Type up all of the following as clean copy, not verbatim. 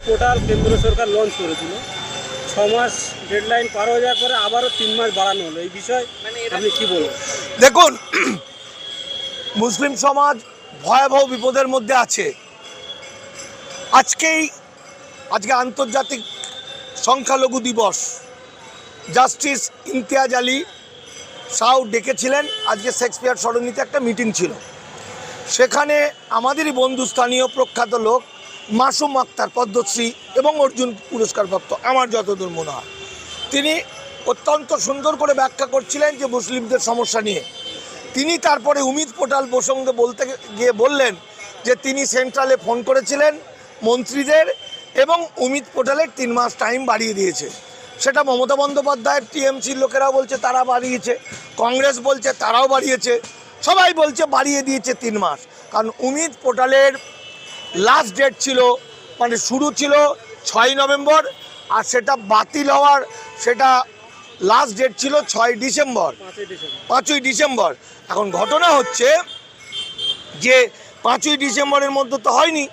Portal কেন্দ্র সরকার launch করেছিল, 6 মাস deadline পার হয়ে যাওয়ার পরে আবারও 3 মাস বাড়ানো হলো। এই বিষয়ে আপনি কি বলবেন? দেখুন, মুসলিম সমাজ ভয়াবহ বিপদের মধ্যে আছে। আজকে আন্তর্জাতিক সংখ্যালঘু দিবস। জাস্টিস ইমতিয়াজ আলী শাহ ডেকেছিলেন, আজকে শেক্সপিয়ার সরণিতে একটা মিটিং ছিল। সেখানে আমাদেরই বন্ধু, স্থানীয় প্রখ্যাত লোক মাসুম আক্তার, পদ্মশ্রী এবং অর্জুন পুরস্কারপ্রাপ্ত আমার যতদূর মনে হয়, তিনি অত্যন্ত সুন্দর করে ব্যাখ্যা করছিলেন যে মুসলিমদের সমস্যা নিয়ে। তিনি তারপরে উমিদ পোর্টাল প্রসঙ্গে বলতে গিয়ে বললেন যে তিনি সেন্ট্রালে ফোন করেছিলেন মন্ত্রীদের এবং উমিদ পোর্টালের 3 মাস টাইম বাড়িয়ে দিয়েছে। সেটা মমতা বন্দ্যোপাধ্যায়ের টিএমসির লোকেরাও বলছে তারা বাড়িয়েছে, কংগ্রেস বলছে তারাও বাড়িয়েছে, সবাই বলছে বাড়িয়ে দিয়েছে 3 মাস। কারণ উমিদ পোর্টালের লাস্ট ডেট ছিল, মানে শুরু ছিল 6 নভেম্বর, আর সেটা বাতিল হওয়ার সেটা লাস্ট ডেট ছিল 5ই ডিসেম্বর। এখন ঘটনা হচ্ছে যে 5ই ডিসেম্বরের মধ্যে তো হয়নি,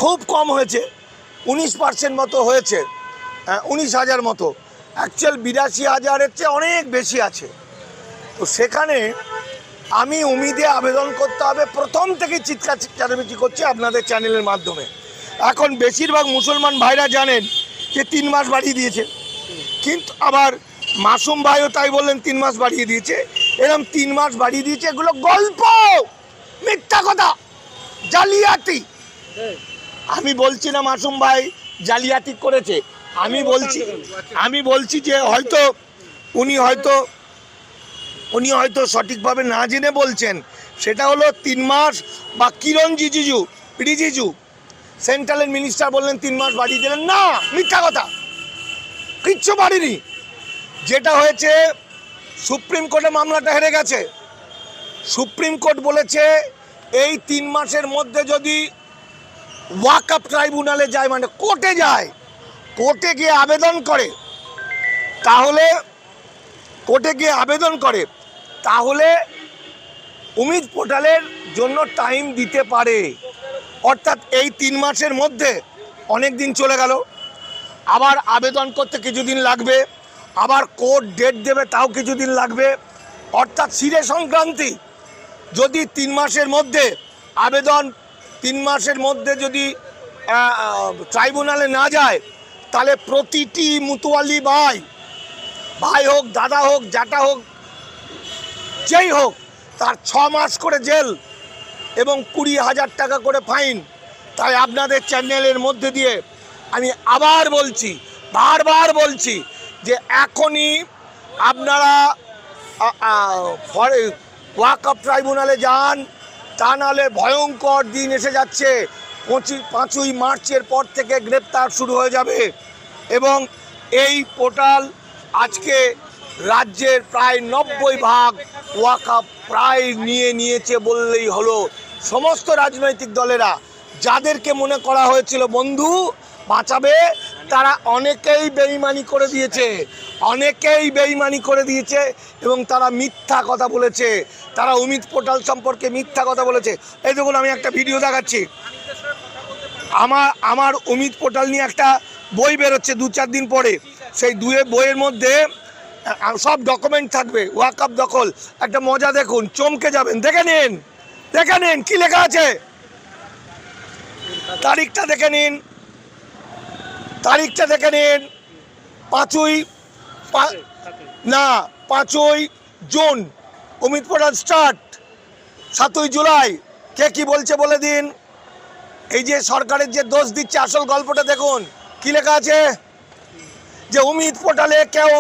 খুব কম হয়েছে, 19% মতো হয়েছে, 19,000 মতো। অ্যাকচুয়াল 82,000-এর চেয়ে অনেক বেশি আছে। তো সেখানে আমি উমিদে আবেদন করতে হবে, প্রথম থেকে চিৎকার চেঁচামেচি করছি আপনাদের চ্যানেলের মাধ্যমে। এখন বেশিরভাগ মুসলমান ভাইরা জানেন যে 3 মাস বাড়িয়ে দিয়েছে, কিন্তু আবার মাসুম ভাইও তাই বললেন 3 মাস বাড়িয়ে দিয়েছে। এরকম 3 মাস বাড়িয়ে দিয়েছে, এগুলো গল্প, মিথ্যা কথা, জালিয়াতি। আমি বলছি না মাসুম ভাই জালিয়াতি করেছে, আমি বলছি যে উনি হয়তো সঠিকভাবে না জেনে বলছেন। সেটা হলো 3 মাস, বা কিরণ রিজিজু সেন্ট্রালের মিনিস্টার বললেন 3 মাস বাড়িয়ে দিলেন, না, মিথ্যা কথা, কিচ্ছু বাড়িনি। যেটা হয়েছে, সুপ্রিম কোর্টে মামলাটা হেরে গেছে। সুপ্রিম কোর্ট বলেছে এই 3 মাসের মধ্যে যদি ওয়াকফ ট্রাইব্যুনালে যায়, মানে কোর্টে যায়, কোর্টে গিয়ে আবেদন করে, তাহলে উমিদ পোর্টালের জন্য টাইম দিতে পারে। অর্থাৎ এই 3 মাসের মধ্যে অনেক দিন চলে গেল, আবার আবেদন করতে কিছুদিন লাগবে, আবার কোর্ট ডেট দেবে তাও কিছুদিন লাগবে। অর্থাৎ সিরে সংক্রান্তি। যদি 3 মাসের মধ্যে আবেদন 3 মাসের মধ্যে যদি ট্রাইব্যুনালে না যায়, তাহলে প্রতিটি মুতোয়ালি ভাই হোক, দাদা হোক, জ্যাঠা হোক, যেই হোক, তার 6 মাস করে জেল এবং 20,000 টাকা করে ফাইন। তাই আপনাদের চ্যানেলের মধ্যে দিয়ে আমি আবার বলছি, বারবার বলছি, যে এখনই আপনারা ওয়াকফ ট্রাইব্যুনালে যান, তা নাহলে ভয়ঙ্কর দিন এসে যাচ্ছে। 5ই মার্চের পর থেকে গ্রেপ্তার শুরু হয়ে যাবে। এবং এই পোর্টাল আজকে রাজ্যের প্রায় 90% ওয়াকফ প্রায় নিয়েছে বললেই হলো। সমস্ত রাজনৈতিক দলেরা যাদেরকে মনে করা হয়েছিল বন্ধু বাঁচাবে, তারা অনেকেই বেইমানি করে দিয়েছে, এবং তারা মিথ্যা কথা বলেছে। তারা উমিদ পোর্টাল সম্পর্কে মিথ্যা কথা বলেছে। এই দেখুন, আমি একটা ভিডিও দেখাচ্ছি। আমার উমিদ পোর্টাল নিয়ে একটা বই বেরোচ্ছে 2-4 দিন পরে। সেই বইয়ের মধ্যে সব ডকুমেন্ট থাকবে, ওয়াকফ দখল। একটা মজা দেখুন, চমকে যাবেন, দেখে নিন কি লেখা আছে। তারিখটা দেখে নিন, 5ই জুন উমিদ পোর্টাল স্টার্ট, 7ই জুলাই। কে কি বলছে বলে দিন। এই যে সরকারের যে দোষ দিচ্ছে, আসল গল্পটা দেখুন কি লেখা আছে, যে উমিদ পোর্টালে কেউ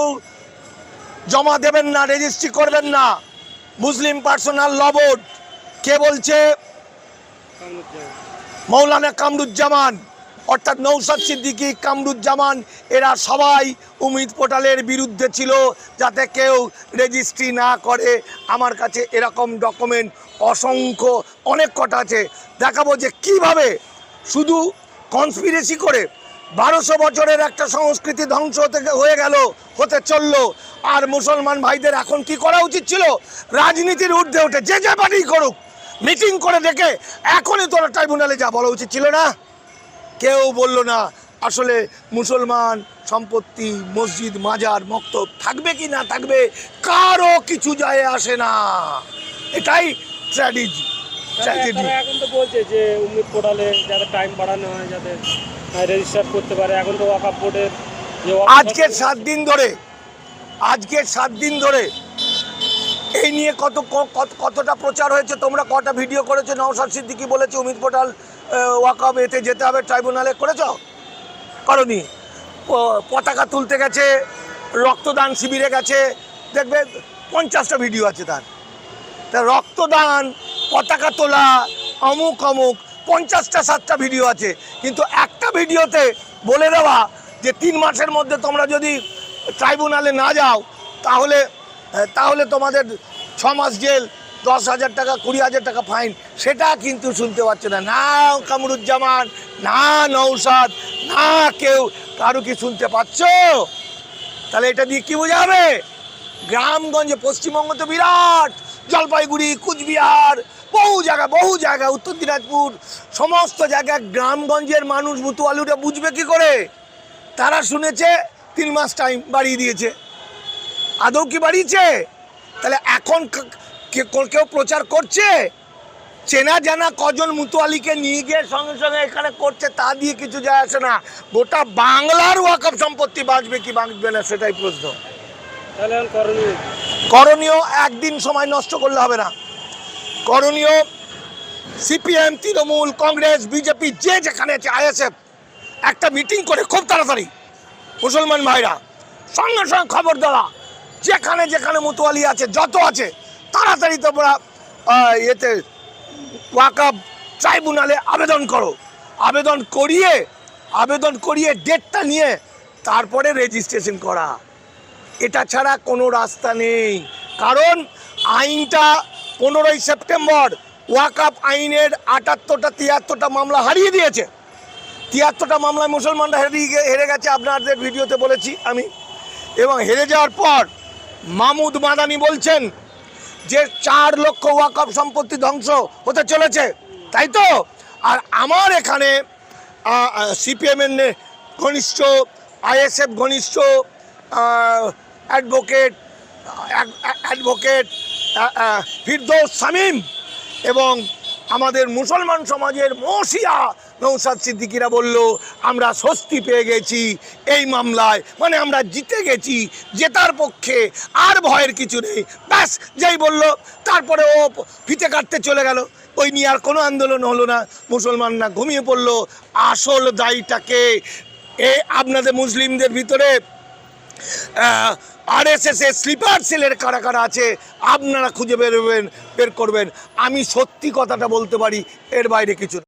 জমা দেবেন না, রেজিস্ট্রি করবেন না, মুসলিম পার্সোনাল ল বোর্ড। কে বলছে? মৌলানা কামরুজ্জামান, অর্থাৎ নৌশাদ সিদ্দিকী, কামরুজ্জামান, এরা সবাই উমিদ পোর্টালের বিরুদ্ধে ছিল, যাতে কেউ রেজিস্ট্রি না করে। আমার কাছে এরকম ডকুমেন্ট অসংখ্য, অনেক কটা আছে। দেখাবো যে কিভাবে শুধু কনস্পিরেসি করে 1200 বছরের একটা সংস্কৃতি ধ্বংস হতে চললো। আর মুসলমান ভাইদের এখন কি করা উচিত ছিল? রাজনীতির ঊর্ধ্বে উঠে যে পার্টি করুক, মিটিং করে দেখে এখনই তোরা ট্রাইব্যুনালে যা বলা উচিত ছিল না? কেউ বলল না আসলে মুসলমান সম্পত্তি মসজিদ মাজার মক্তব থাকবে কি না থাকবে কারো কিছু যায় আসে না, এটাই ট্র্যাজেডি। তারা এখন তো বলছে যে উম্মিদ পোর্টালে যাদের টাইম বাড়ানো হয়, যাদের রেজিস্টার করতে পারে, এখন তো ওয়াকফ বোর্ডের যে আজকে 7 দিন ধরে এই নিয়ে কতটা প্রচার হয়েছে, তোমরা কটা ভিডিও করেছো, নওশাদ সিদ্দিকী বলেছে উম্মিদ পোর্টাল ওয়াকফ এতে যেতে হবে ট্রাইব্যুনালে, করেছো? করনি। পতাকা তুলতে গেছে, রক্তদান শিবিরে গেছে, দেখবে 50টা ভিডিও আছে তার। তা রক্তদান, পতাকা তোলা, অমুক 50টা ভিডিও আছে, কিন্তু একটা ভিডিওতে বলে দেওয়া যে 3 মাসের মধ্যে তোমরা যদি ট্রাইব্যুনালে না যাও তাহলে তোমাদের 6 মাস জেল, 10,000 টাকা 20,000 টাকা ফাইন, সেটা কিন্তু শুনতে পাচ্ছে না, না কামরুজ্জামান, না নওশাদ, না কেউ কারো কি শুনতে পাচ্ছ? তাহলে এটা দিয়ে কি বোঝাবে? গ্রামগঞ্জে, পশ্চিমবঙ্গ তো বিরাট, জলপাইগুড়ি, কুচবিহার, বহু জায়গা, উত্তর দিনাজপুর, সমস্ত জায়গায় গ্রামগঞ্জের মানুষ মুতুয়ালুটা বুঝবে কি করে? তারা শুনেছে 3 মাস টাইম বাড়িয়ে দিয়েছে, আদৌ কি বাড়িয়েছে? তাহলে এখন কেউ প্রচার করছে? চেনা জানা কজন মুতুয়ালিকে নিয়ে গিয়ে সঙ্গে সঙ্গে এখানে করছে, তা দিয়ে কিছু যায় আসে না। গোটা বাংলার ওয়াকফ সম্পত্তি বাঁচবে কি বাঁচবে না সেটাই প্রশ্ন। তাহলে করণীয় একদিন সময় নষ্ট করলে হবে না। করণীয় সিপিএম, তৃণমূল, কংগ্রেস, বিজেপি, যে যেখানে আছে, আইএসএফ, একটা মিটিং করে খুব তাড়াতাড়ি মুসলমান ভাইরা সঙ্গে সঙ্গে খবর দেওয়া, যেখানে মুতুয়ালি আছে, যত আছে, তাড়াতাড়ি তোমরা এতে ওয়াকফ ট্রাইব্যুনালে আবেদন করো। আবেদন করিয়ে ডেটটা নিয়ে তারপরে রেজিস্ট্রেশন করা। এটা ছাড়া কোনো রাস্তা নেই। কারণ আইনটা 15ই সেপ্টেম্বর ওয়াকফ আইনের 78টা 73টা মামলা হারিয়ে দিয়েছে। 73টা মামলায় মুসলমানরা হেরে গেছে, আপনাদের ভিডিওতে বলেছি আমি। এবং হেরে যাওয়ার পর মাহমুদ মাদানি বলছেন যে 4 লক্ষ ওয়াকফ সম্পত্তি ধ্বংস হতে চলেছে, তাই তো? আর আমার এখানে সিপিএমের ঘনিষ্ঠ, আইএসএফ ঘনিষ্ঠ অ্যাডভোকেট ফিরদৌস শামীম এবং আমাদের মুসলমান সমাজের মসিয়া নওশাদ সিদ্দিকীরা বলল আমরা স্বস্তি পেয়ে গেছি এই মামলায়, মানে আমরা জিতে গেছি, জেতার পক্ষে, আর ভয়ের কিছু নেই। ব্যাস, যেই বলল তারপরে ও ফিতে কাটতে চলে গেল, ওই নিয়ে আর কোনো আন্দোলন হলো না, মুসলমানরা ঘুমিয়ে পড়লো। আসল দায়ীটাকে আপনাদের মুসলিমদের ভিতরে আরএসএস এর স্লিপার সেলের কারা আছে আপনারা খুঁজে বের করবেন। আমি সত্যি কথাটা বলতে পারি, এর বাইরে কিছু না।